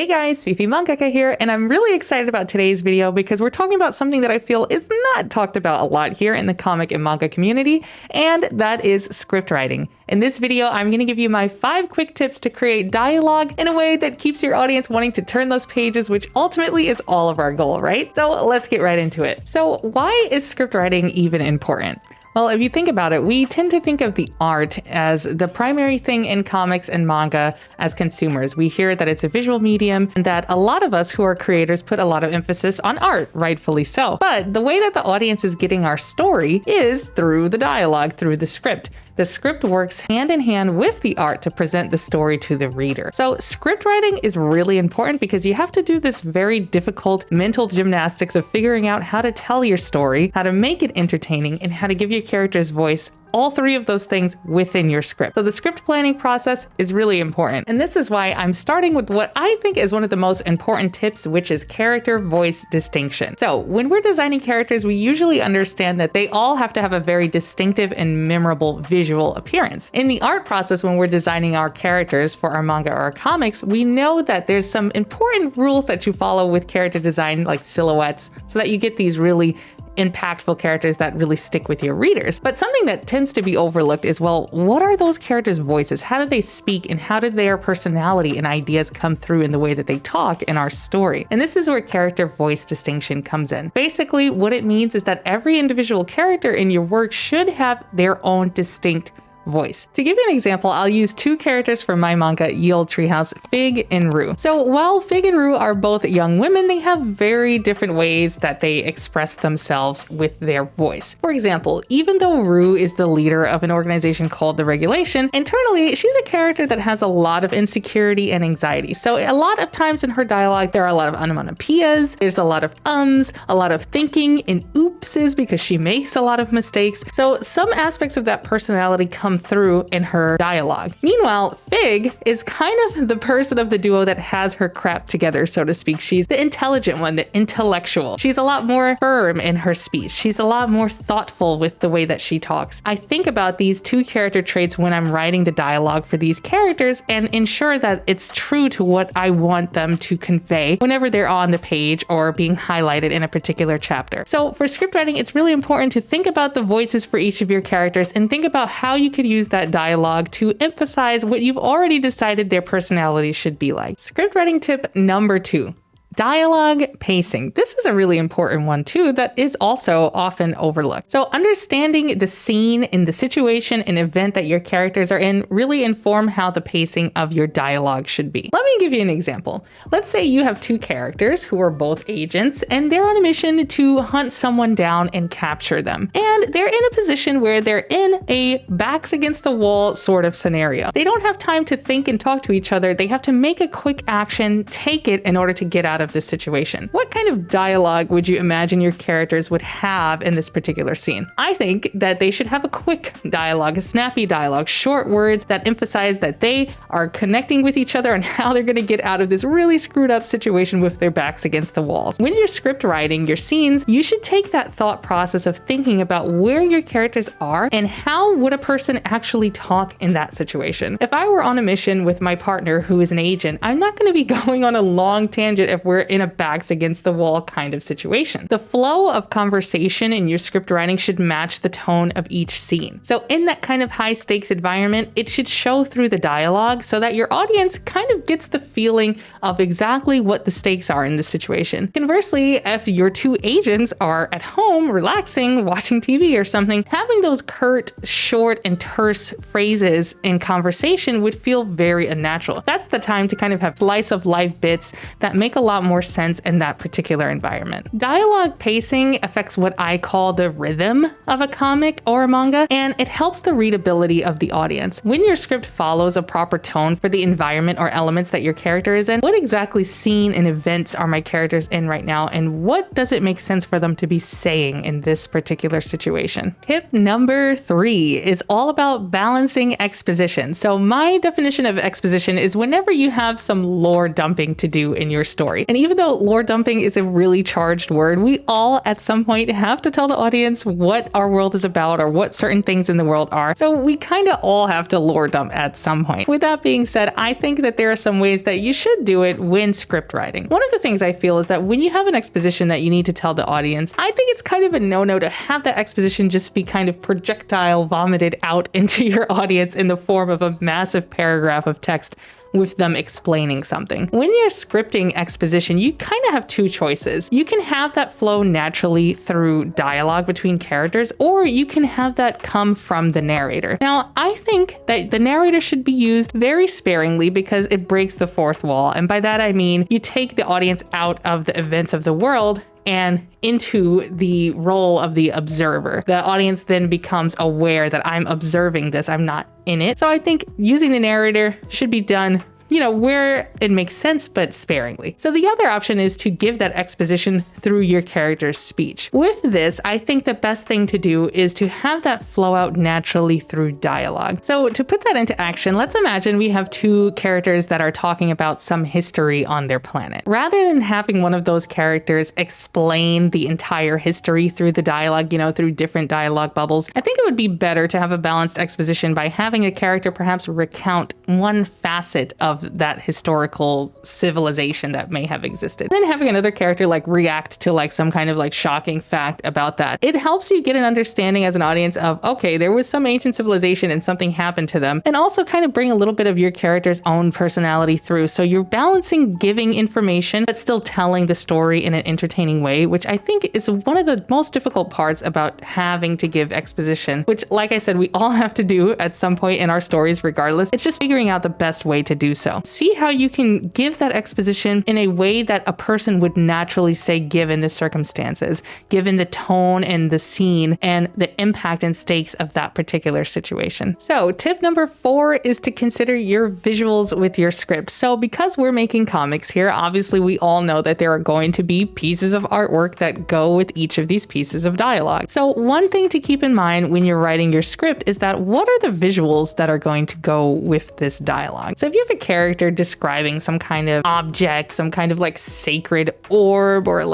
Hey guys, Fifi Mangaka here, and I'm really excited about today's video because we're talking about something that I feel is not talked about a lot here in the comic and manga community, and that is script writing. In this video, I'm going to give you my 5 quick tips to create dialogue in a way that keeps your audience wanting to turn those pages, which ultimately is all of our goal, right? So let's get right into it. So why is script writing even important? Well, if you think about it, we tend to think of the art as the primary thing in comics and manga as consumers. We hear that it's a visual medium and that a lot of us who are creators put a lot of emphasis on art, rightfully so. But the way that the audience is getting our story is through the dialogue, through the script. The script works hand in hand with the art to present the story to the reader. So script writing is really important because you have to do this very difficult mental gymnastics of figuring out how to tell your story, how to make it entertaining, and how to give your character's voice. All 3 of those things within your script. So the script planning process is really important. And this is why I'm starting with what I think is one of the most important tips, which is character voice distinction. So when we're designing characters, we usually understand that they all have to have a very distinctive and memorable visual appearance. In the art process, when we're designing our characters for our manga or our comics, we know that there's some important rules that you follow with character design, like silhouettes, so that you get these really impactful characters that really stick with your readers. But something that tends to be overlooked is, well, what are those characters' voices? How do they speak, and how did their personality and ideas come through in the way that they talk in our story? And this is where character voice distinction comes in. Basically, what it means is that every individual character in your work should have their own distinct voice. To give you an example, I'll use 2 characters from my manga, Treehouse, Fig and Rue. So while Fig and Rue are both young women, they have very different ways that they express themselves with their voice. For example, even though Rue is the leader of an organization called The Regulation, internally, she's a character that has a lot of insecurity and anxiety. So a lot of times in her dialogue, there are a lot of onomatopoeias, there's a lot of ums, a lot of thinking and oopses because she makes a lot of mistakes. So some aspects of that personality come through in her dialogue. Meanwhile, Fig is kind of the person of the duo that has her crap together, so to speak. She's the intelligent one, the intellectual. She's a lot more firm in her speech. She's a lot more thoughtful with the way that she talks. I think about these 2 character traits when I'm writing the dialogue for these characters and ensure that it's true to what I want them to convey whenever they're on the page or being highlighted in a particular chapter. So for script writing, it's really important to think about the voices for each of your characters and think about how you could use that dialogue to emphasize what you've already decided their personality should be like. Script writing tip number 2. Dialogue pacing. This is a really important one too that is also often overlooked. So understanding the scene and the situation and event that your characters are in really inform how the pacing of your dialogue should be. Let me give you an example. Let's say you have 2 characters who are both agents and they're on a mission to hunt someone down and capture them. And they're in a position where they're in a backs against the wall sort of scenario. They don't have time to think and talk to each other. They have to make a quick action, take it in order to get out of this situation. What kind of dialogue would you imagine your characters would have in this particular scene? I think that they should have a quick dialogue, a snappy dialogue, short words that emphasize that they are connecting with each other and how they're going to get out of this really screwed up situation with their backs against the walls. When you're script writing your scenes, you should take that thought process of thinking about where your characters are and how would a person actually talk in that situation. If I were on a mission with my partner who is an agent, I'm not going to be going on a long tangent if we're in a backs against the wall kind of situation. The flow of conversation in your script writing should match the tone of each scene. So in that kind of high stakes environment, it should show through the dialogue so that your audience kind of gets the feeling of exactly what the stakes are in the situation. Conversely, if your 2 agents are at home relaxing, watching TV or something, having those curt, short, and terse phrases in conversation would feel very unnatural. That's the time to kind of have slice of life bits that make a lot more sense in that particular environment. Dialogue pacing affects what I call the rhythm of a comic or a manga, and it helps the readability of the audience. When your script follows a proper tone for the environment or elements that your character is in, what exactly scene and events are my characters in right now, and what does it make sense for them to be saying in this particular situation? Tip number 3 is all about balancing exposition. So my definition of exposition is whenever you have some lore dumping to do in your story. And even though lore dumping is a really charged word, we all at some point have to tell the audience what our world is about or what certain things in the world are. So we kind of all have to lore dump at some point. With that being said, I think that there are some ways that you should do it when script writing. One of the things I feel is that when you have an exposition that you need to tell the audience, I think it's kind of a no-no to have that exposition just be kind of projectile vomited out into your audience in the form of a massive paragraph of text with them explaining something. When you're scripting exposition, you kind of have two choices. You can have that flow naturally through dialogue between characters, or you can have that come from the narrator. Now, I think that the narrator should be used very sparingly because it breaks the fourth wall. And by that, I mean, you take the audience out of the events of the world and into the role of the observer. The audience then becomes aware that I'm observing this, I'm not in it. So I think using the narrator should be done, where it makes sense, but sparingly. So the other option is to give that exposition through your character's speech. With this, I think the best thing to do is to have that flow out naturally through dialogue. So to put that into action, let's imagine we have two characters that are talking about some history on their planet. Rather than having one of those characters explain the entire history through the dialogue, through different dialogue bubbles, I think it would be better to have a balanced exposition by having a character perhaps recount one facet of that historical civilization that may have existed. And then having another character react to some kind of shocking fact about that. It helps you get an understanding as an audience of, okay, there was some ancient civilization and something happened to them, and also kind of bring a little bit of your character's own personality through. So you're balancing giving information, but still telling the story in an entertaining way, which I think is one of the most difficult parts about having to give exposition, which, like I said, we all have to do at some point in our stories regardless. It's just figuring out the best way to do so. See how you can give that exposition in a way that a person would naturally say given the circumstances, given the tone and the scene and the impact and stakes of that particular situation. So tip number 4 is to consider your visuals with your script. So because we're making comics here, obviously we all know that there are going to be pieces of artwork that go with each of these pieces of dialogue. So one thing to keep in mind when you're writing your script is that what are the visuals that are going to go with this dialogue? So if you have a character describing some kind of object, some kind of sacred orb or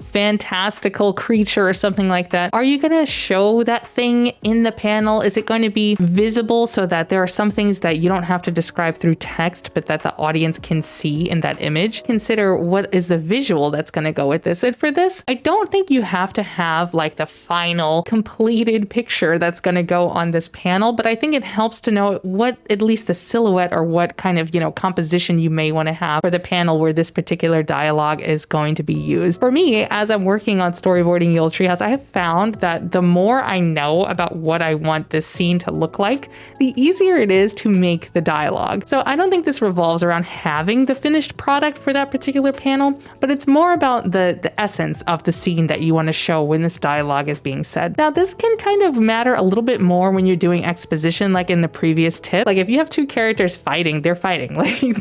fantastical creature or something like that, are you going to show that thing in the panel? Is it going to be visible so that there are some things that you don't have to describe through text, but that the audience can see in that image? Consider what is the visual that's going to go with this. And for this, I don't think you have to have the final completed picture that's going to go on this panel, but I think it helps to know what at least the silhouette or what kind of, composition you may want to have for the panel where this particular dialogue is going to be used. For me, as I'm working on storyboarding Yule Treehouse, I have found that the more I know about what I want this scene to look like, the easier it is to make the dialogue. So I don't think this revolves around having the finished product for that particular panel, but it's more about the essence of the scene that you want to show when this dialogue is being said. Now, this can kind of matter a little bit more when you're doing exposition, like in the previous tip. If you have two characters fighting, they're fighting.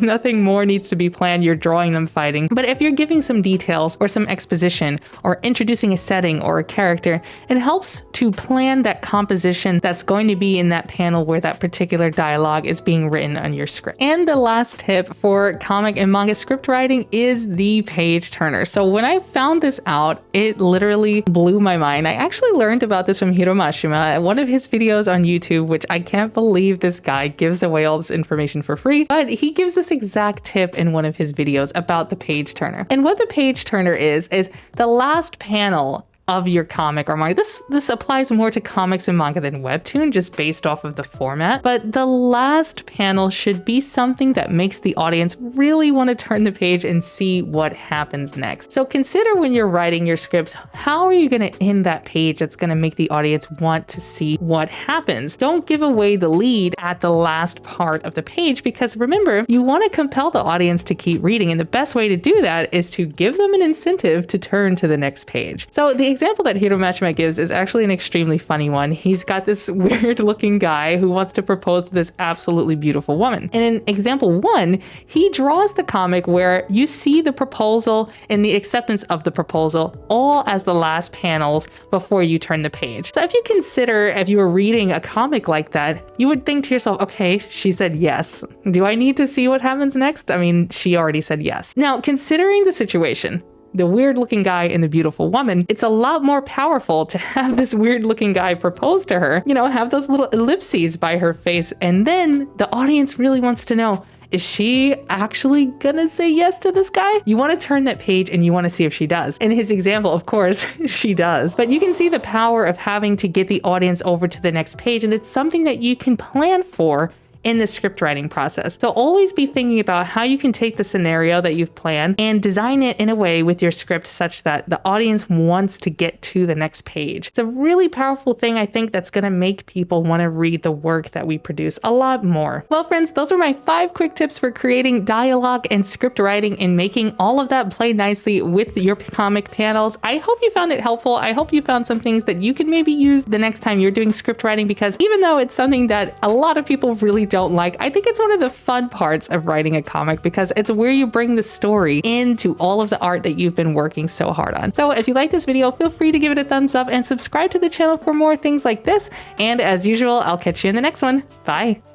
Nothing more needs to be planned. You're drawing them fighting. But if you're giving some details or some exposition or introducing a setting or a character, it helps to plan that composition that's going to be in that panel where that particular dialogue is being written on your script. And the last tip for comic and manga script writing is the page turner. So when I found this out, it literally blew my mind. I actually learned about this from Hiro Mashima, one of his videos on YouTube, which I can't believe this guy gives away all this information for free, but he gives this exact tip in one of his videos about the page turner. And what the page turner is the last panel of your comic or manga. This applies more to comics and manga than webtoon, just based off of the format. But the last panel should be something that makes the audience really want to turn the page and see what happens next. So consider when you're writing your scripts, how are you going to end that page that's going to make the audience want to see what happens? Don't give away the lead at the last part of the page, because remember, you want to compel the audience to keep reading. And the best way to do that is to give them an incentive to turn to the next page. So the example that Hiromashima gives is actually an extremely funny one. He's got this weird looking guy who wants to propose to this absolutely beautiful woman. And in example 1, he draws the comic where you see the proposal and the acceptance of the proposal all as the last panels before you turn the page. So if you consider, if you were reading a comic like that, you would think to yourself, okay, she said yes. Do I need to see what happens next? I mean, she already said yes. Now, considering the situation, the weird looking guy and the beautiful woman, it's a lot more powerful to have this weird looking guy propose to her, you know, have those little ellipses by her face. And then the audience really wants to know, is she actually gonna say yes to this guy? You want to turn that page and you want to see if she does. In his example, of course, she does. But you can see the power of having to get the audience over to the next page, and it's something that you can plan for in the script writing process. So always be thinking about how you can take the scenario that you've planned and design it in a way with your script such that the audience wants to get to the next page. It's a really powerful thing, I think, that's gonna make people want to read the work that we produce a lot more. Well, friends, those are my 5 quick tips for creating dialogue and script writing and making all of that play nicely with your comic panels. I hope you found it helpful. I hope you found some things that you can maybe use the next time you're doing script writing, because even though it's something that a lot of people really don't like, I think it's one of the fun parts of writing a comic, because it's where you bring the story into all of the art that you've been working so hard on. So if you like this video, feel free to give it a thumbs up and subscribe to the channel for more things like this. And as usual, I'll catch you in the next one. Bye.